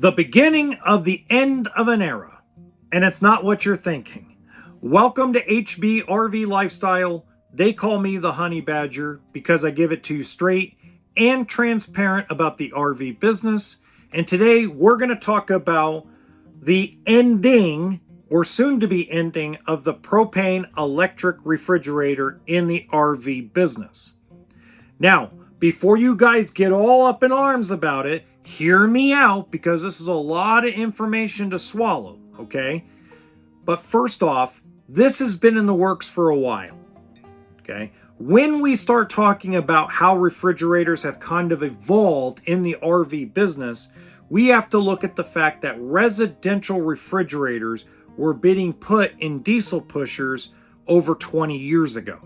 The beginning of the end of an era. And it's not what you're thinking. Welcome to HBRV Lifestyle. They call me the Honey Badger because I give it to you straight and transparent about the RV business. And today we're going to talk about the ending or soon to be ending of the propane electric refrigerator in the RV business. Now, before you guys get all up in arms about it, hear me out because this is a lot of information to swallow, okay? But first off, this has been in the works for a while, okay? When we start talking about how refrigerators have kind of evolved in the RV business, we have to look at the fact that residential refrigerators were being put in diesel pushers over 20 years ago.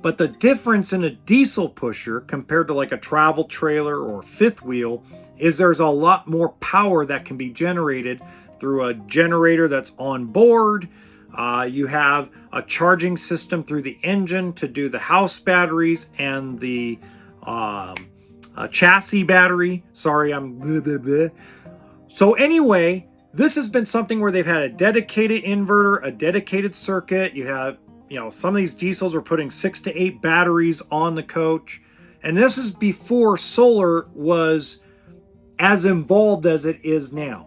But the difference in a diesel pusher compared to like a travel trailer or fifth wheel is there's a lot more power that can be generated through a generator that's on board. You have a charging system through the engine to do the house batteries and the chassis battery. Sorry, I'm blah, blah, blah. So anyway, this has been something where they've had a dedicated inverter, a dedicated circuit. You have, some of these diesels are putting 6 to 8 batteries on the coach. And this is before solar was as involved as it is now.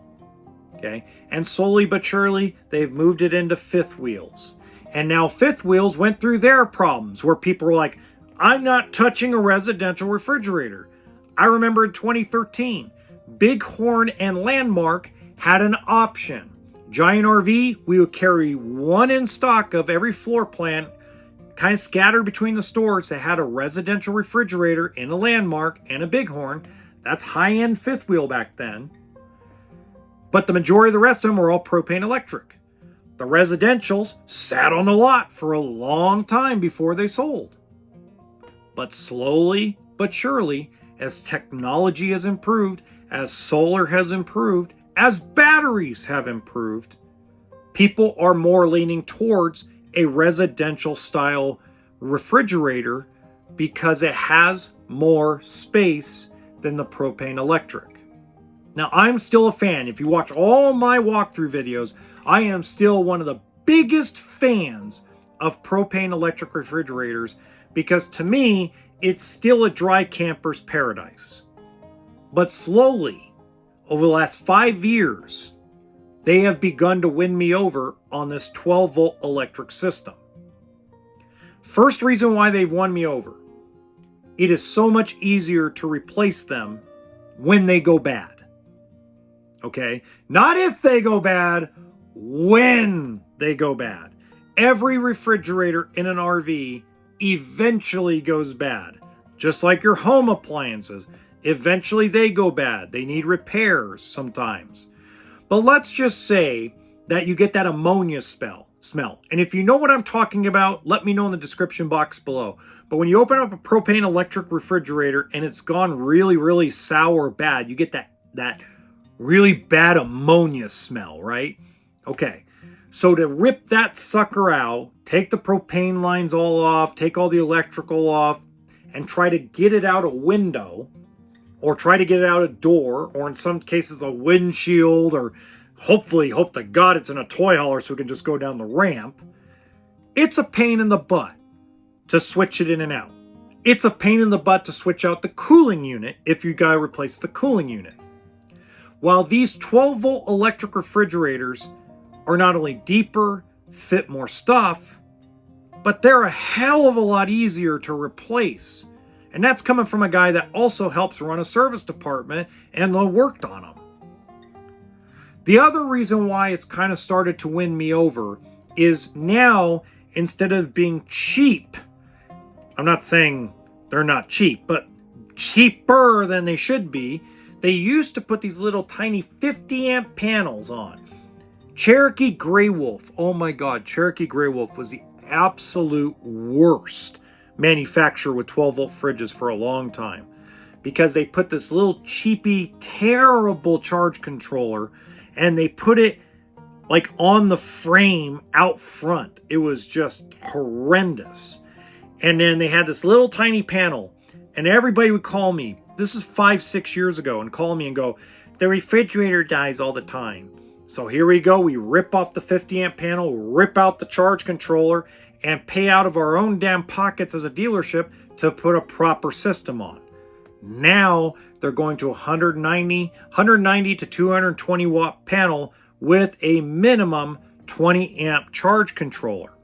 Okay. And slowly but surely, they've moved it into fifth wheels. And now fifth wheels went through their problems where people were like, I'm not touching a residential refrigerator. I remember in 2013, Bighorn and Landmark had an option. Giant RV, we would carry one in stock of every floor plan, kind of scattered between the stores that had a residential refrigerator in a Landmark and a Bighorn. That's high-end fifth wheel back then. But the majority of the rest of them were all propane electric. The residentials sat on the lot for a long time before they sold. But slowly but surely, as technology has improved, as solar has improved, as batteries have improved, people are more leaning towards a residential style refrigerator because it has more space than the propane electric. Now, I'm still a fan. If you watch all my walkthrough videos, I am still one of the biggest fans of propane electric refrigerators because to me, it's still a dry camper's paradise. But slowly, over the last 5 years, they have begun to win me over on this 12-volt electric system. First reason why they've won me over, it is so much easier to replace them when they go bad. Okay? Not if they go bad, when they go bad. Every refrigerator in an RV eventually goes bad. Just like your home appliances. Eventually they go bad. They need repairs sometimes. But let's just say that you get that ammonia smell. And if you know what I'm talking about, let me know in the description box below. But when you open up a propane electric refrigerator and it's gone really, really sour bad, you get that really bad ammonia smell, right? Okay. So to rip that sucker out, take the propane lines all off, take all the electrical off, and try to get it out a window, or try to get it out a door, or in some cases a windshield, or hopefully, hope to God it's in a toy hauler so we can just go down the ramp. It's a pain in the butt to switch it in and out. It's a pain in the butt to switch out the cooling unit if you gotta replace the cooling unit. While these 12-volt electric refrigerators are not only deeper, fit more stuff, but they're a hell of a lot easier to replace. And that's coming from a guy that also helps run a service department and worked on them. The other reason why it's kind of started to win me over is now, instead of being cheap, I'm not saying they're not cheap, but cheaper than they should be, they used to put these little tiny 50 amp panels on. Cherokee Grey Wolf, oh my God, Cherokee Grey Wolf was the absolute worst manufacturer with 12-volt fridges for a long time because they put this little cheapy, terrible charge controller and they put it like on the frame out front. It was just horrendous. And then they had this little tiny panel and everybody would call me, this is 5-6 years ago, and call me and go, the refrigerator dies all the time. So here we go. We rip off the 50 amp panel, rip out the charge controller, and pay out of our own damn pockets as a dealership to put a proper system on. Now they're going to 190 to 220 watt panel with a minimum 20 amp charge controller.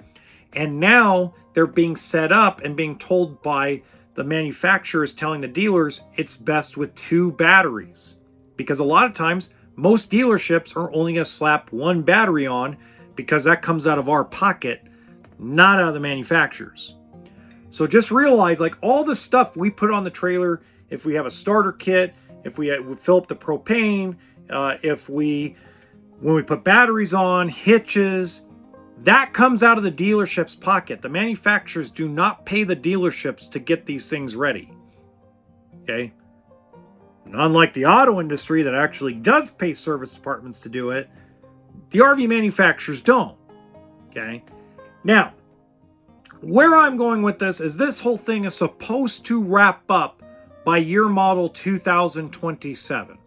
And now they're being set up and being told by the manufacturers, telling the dealers it's best with 2 batteries. Because a lot of times, most dealerships are only going to slap 1 battery on because that comes out of our pocket, not out of the manufacturers. So just realize, like, all the stuff we put on the trailer, if we have a starter kit, if we fill up the propane, when we put batteries on, hitches, that comes out of the dealership's pocket. The manufacturers do not pay the dealerships to get these things ready. Okay? And unlike the auto industry that actually does pay service departments to do it, the RV manufacturers don't. Okay? Now, where I'm going with this is this whole thing is supposed to wrap up by year model 2027.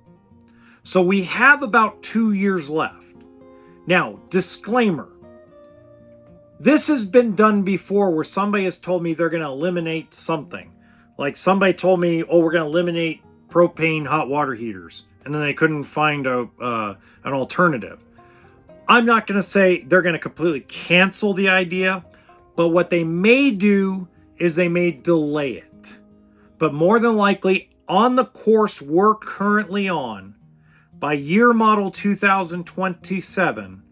So we have about 2 years left. Now, disclaimer. This has been done before where somebody has told me they're going to eliminate something. Like somebody told me, oh, we're going to eliminate propane hot water heaters. And then they couldn't find an alternative. I'm not going to say they're going to completely cancel the idea. But what they may do is they may delay it. But more than likely, on the course we're currently on, by year model 2027,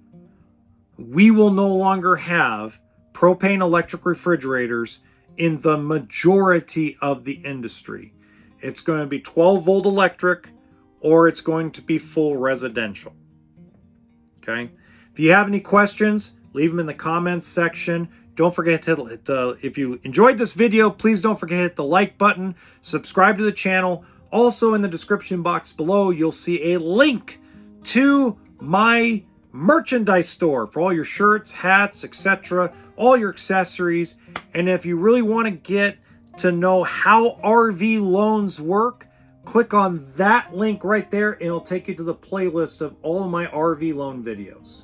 we will no longer have propane electric refrigerators in the majority of the industry. It's going to be 12 volt electric, or it's going to be full residential. Okay? If you have any questions, leave them in the comments section. Don't forget to hit, if you enjoyed this video, please don't forget to hit the like button, subscribe to the channel. Also in the description box below, you'll see a link to my merchandise store for all your shirts, hats, etc., all your accessories. And if you really want to get to know how RV loans work, click on that link right there and it'll take you to the playlist of all of my RV loan videos.